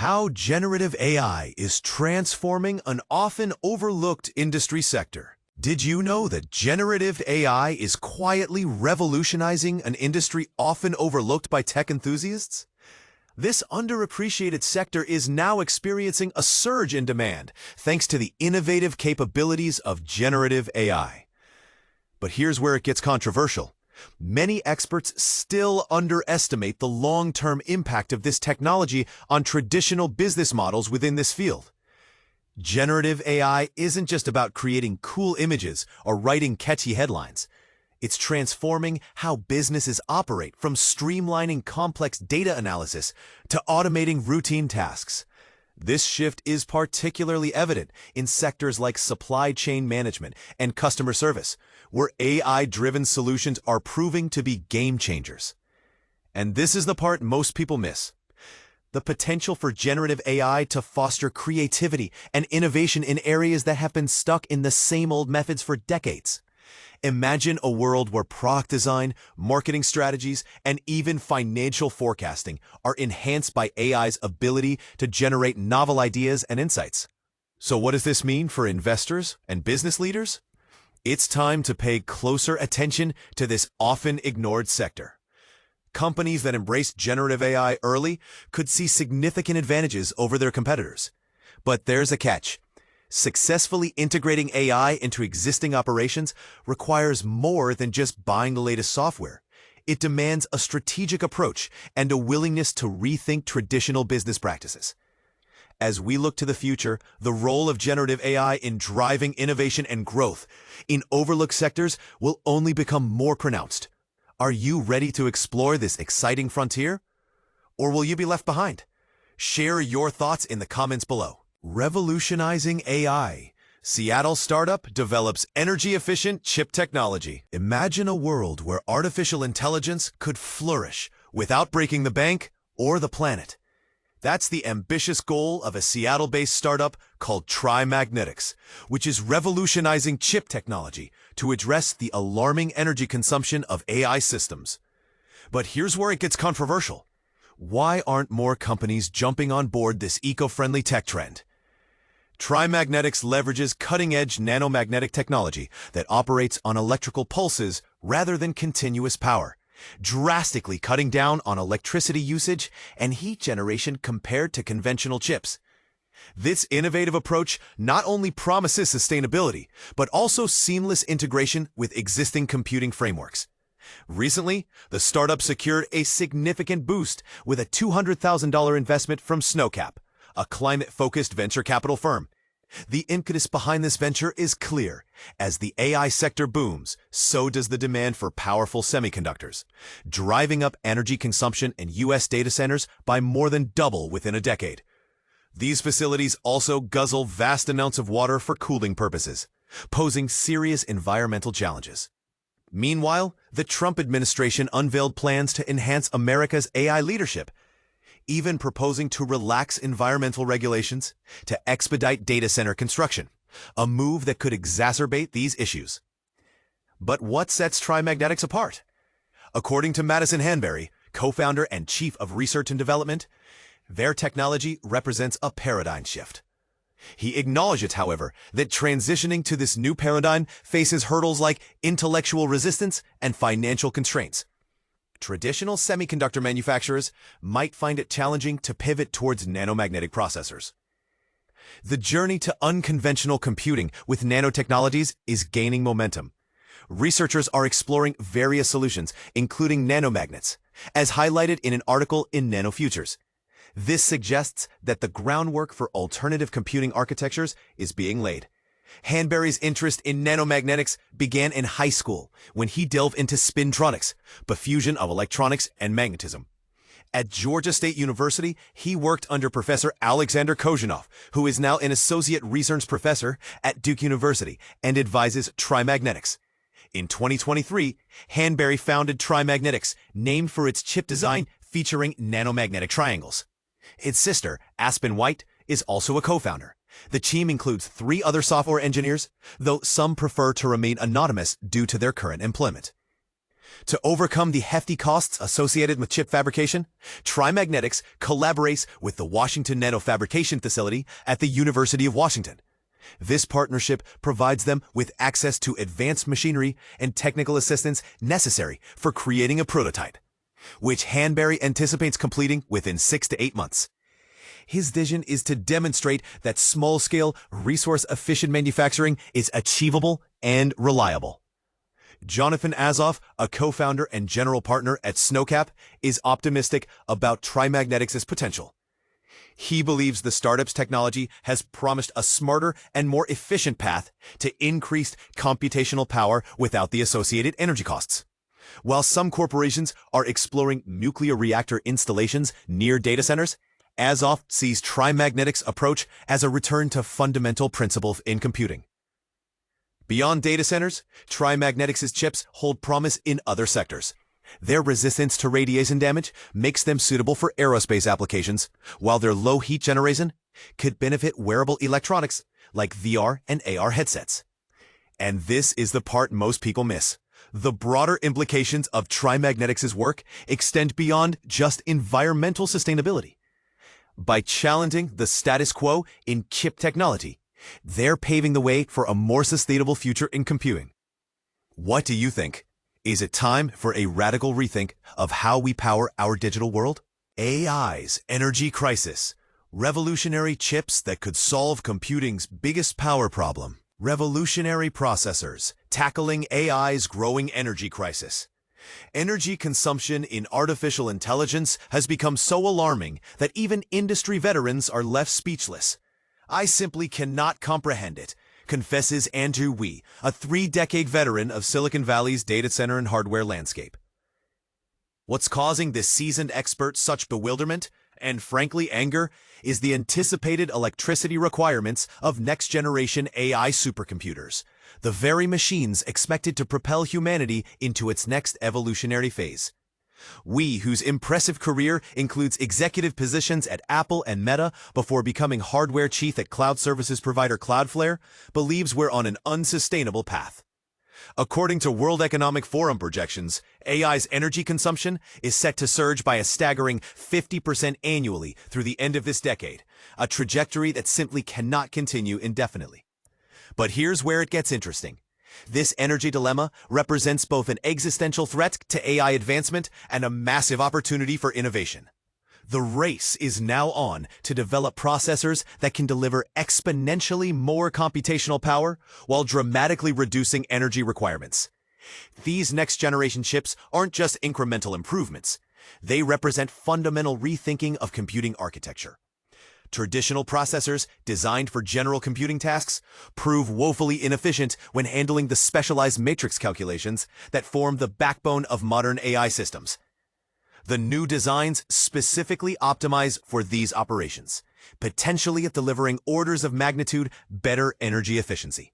How generative AI is transforming an often overlooked industry sector. Did you know that generative AI is quietly revolutionizing an industry often overlooked by tech enthusiasts? This underappreciated sector is now experiencing a surge in demand thanks to the innovative capabilities of generative AI. But here's where it gets controversial. Many experts still underestimate the long-term impact of this technology on traditional business models within this field. Generative AI isn't just about creating cool images or writing catchy headlines. It's transforming how businesses operate, from streamlining complex data analysis to automating routine tasks. This shift is particularly evident in sectors like supply chain management and customer service, where AI-driven solutions are proving to be game changers. And this is the part most people miss: the potential for generative AI to foster creativity and innovation in areas that have been stuck in the same old methods for decades. Imagine a world where product design, marketing strategies, and even financial forecasting are enhanced by AI's ability to generate novel ideas and insights. So what does this mean for investors and business leaders? It's time to pay closer attention to this often ignored sector. Companies that embrace generative AI early could see significant advantages over their competitors. But there's a catch. Successfully integrating AI into existing operations requires more than just buying the latest software. It demands a strategic approach and a willingness to rethink traditional business practices. As we look to the future, the role of generative AI in driving innovation and growth in overlooked sectors will only become more pronounced. Are you ready to explore this exciting frontier? Or will you be left behind? Share your thoughts in the comments below. Revolutionizing AI. Seattle startup develops energy-efficient chip technology. Imagine a world where artificial intelligence could flourish without breaking the bank or the planet. That's the ambitious goal of a Seattle-based startup called Tri-Magnetics, which is revolutionizing chip technology to address the alarming energy consumption of AI systems. But here's where it gets controversial. Why aren't more companies jumping on board this eco-friendly tech trend? Tri-Magnetics leverages cutting-edge nanomagnetic technology that operates on electrical pulses rather than continuous power, drastically cutting down on electricity usage and heat generation compared to conventional chips. This innovative approach not only promises sustainability, but also seamless integration with existing computing frameworks. Recently, the startup secured a significant boost with a $200,000 investment from Snowcap, a climate-focused venture capital firm. The impetus behind this venture is clear. As the AI sector booms, so does the demand for powerful semiconductors, driving up energy consumption in U.S. data centers by more than double within a decade. These facilities also guzzle vast amounts of water for cooling purposes, posing serious environmental challenges. Meanwhile, the Trump administration unveiled plans to enhance America's AI leadership, even proposing to relax environmental regulations to expedite data center construction, a move that could exacerbate these issues. But what sets Tri-Magnetics apart? According to Madison Hanbury, co-founder and chief of research and development, their technology represents a paradigm shift. He acknowledges, however, that transitioning to this new paradigm faces hurdles like intellectual resistance and financial constraints. Traditional semiconductor manufacturers might find it challenging to pivot towards nanomagnetic processors. The journey to unconventional computing with nanotechnologies is gaining momentum. Researchers are exploring various solutions, including nanomagnets, as highlighted in an article in NanoFutures. This suggests that the groundwork for alternative computing architectures is being laid. Hanbury's interest in nanomagnetics began in high school when he delved into spintronics, the fusion of electronics and magnetism. At Georgia State University, he worked under Professor Alexander Kozhanov, who is now an associate research professor at Duke University and advises Tri-Magnetics. In 2023, Hanbury founded Tri-Magnetics, named for its chip design featuring nanomagnetic triangles. Its sister, Aspen White, is also a co-founder. The team includes 3 other software engineers, though some prefer to remain anonymous due to their current employment. To overcome the hefty costs associated with chip fabrication, Trimagnetics collaborates with the Washington Nanofabrication Facility at the University of Washington. This partnership provides them with access to advanced machinery and technical assistance necessary for creating a prototype, which Hanbury anticipates completing within 6 to 8 months. His vision is to demonstrate that small-scale, resource-efficient manufacturing is achievable and reliable. Jonathan Azoff, a co-founder and general partner at Snowcap, is optimistic about Trimagnetics' potential. He believes the startup's technology has promised a smarter and more efficient path to increased computational power without the associated energy costs. While some corporations are exploring nuclear reactor installations near data centers, Azoff sees Trimagnetics' approach as a return to fundamental principles in computing. Beyond data centers, Trimagnetics' chips hold promise in other sectors. Their resistance to radiation damage makes them suitable for aerospace applications, while their low heat generation could benefit wearable electronics like VR and AR headsets. And this is the part most people miss. The broader implications of Trimagnetics' work extend beyond just environmental sustainability. By challenging the status quo in chip technology, they're paving the way for a more sustainable future in computing. What do you think? Is it time for a radical rethink of how we power our digital world? AI's energy crisis. Revolutionary chips that could solve computing's biggest power problem. Revolutionary processors tackling AI's growing energy crisis. Energy consumption in artificial intelligence has become so alarming that even industry veterans are left speechless. I simply cannot comprehend it, confesses Andrew Wee, a 3-decade veteran of Silicon Valley's data center and hardware landscape. What's causing this seasoned expert such bewilderment, and frankly anger, is the anticipated electricity requirements of next-generation AI supercomputers, the very machines expected to propel humanity into its next evolutionary phase. Wee, whose impressive career includes executive positions at Apple and Meta before becoming hardware chief at cloud services provider Cloudflare, believes we're on an unsustainable path. According to World Economic Forum projections, AI's energy consumption is set to surge by a staggering 50% annually through the end of this decade, a trajectory that simply cannot continue indefinitely. But here's where it gets interesting. This energy dilemma represents both an existential threat to AI advancement and a massive opportunity for innovation. The race is now on to develop processors that can deliver exponentially more computational power while dramatically reducing energy requirements. These next-generation chips aren't just incremental improvements. They represent fundamental rethinking of computing architecture. Traditional processors designed for general computing tasks prove woefully inefficient when handling the specialized matrix calculations that form the backbone of modern AI systems. The new designs specifically optimize for these operations, potentially delivering orders of magnitude better energy efficiency.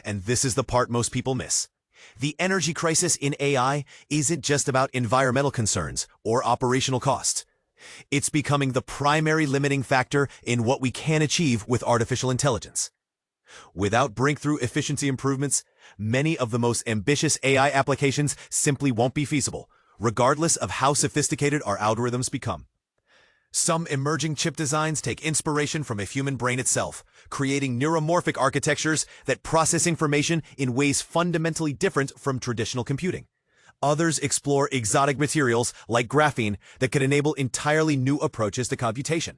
And this is the part most people miss. The energy crisis in AI isn't just about environmental concerns or operational costs. It's becoming the primary limiting factor in what we can achieve with artificial intelligence. Without breakthrough efficiency improvements, many of the most ambitious AI applications simply won't be feasible, regardless of how sophisticated our algorithms become. Some emerging chip designs take inspiration from a human brain itself, creating neuromorphic architectures that process information in ways fundamentally different from traditional computing. Others explore exotic materials like graphene that could enable entirely new approaches to computation.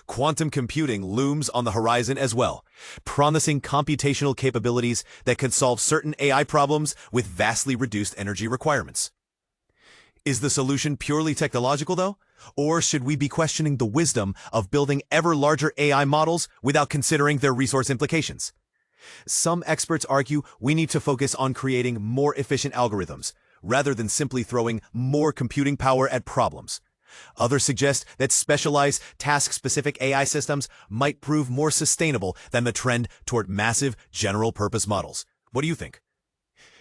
Quantum computing looms on the horizon as well, promising computational capabilities that could solve certain AI problems with vastly reduced energy requirements. Is the solution purely technological, though? Or should we be questioning the wisdom of building ever larger AI models without considering their resource implications? Some experts argue we need to focus on creating more efficient algorithms, rather than simply throwing more computing power at problems. Others suggest that specialized, task-specific AI systems might prove more sustainable than the trend toward massive, general-purpose models. What do you think?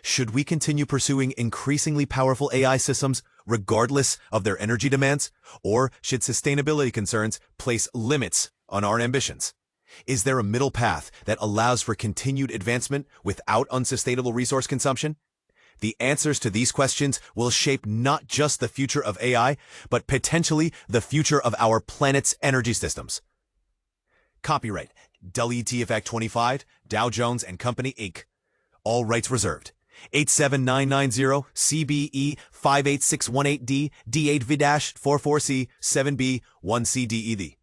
Should we continue pursuing increasingly powerful AI systems regardless of their energy demands? Or should sustainability concerns place limits on our ambitions? Is there a middle path that allows for continued advancement without unsustainable resource consumption? The answers to these questions will shape not just the future of AI, but potentially the future of our planet's energy systems. Copyright WTF 25, Dow Jones and Company, Inc. All rights reserved. 87990 CBE 58618D D8V-44C 7B 1CDED.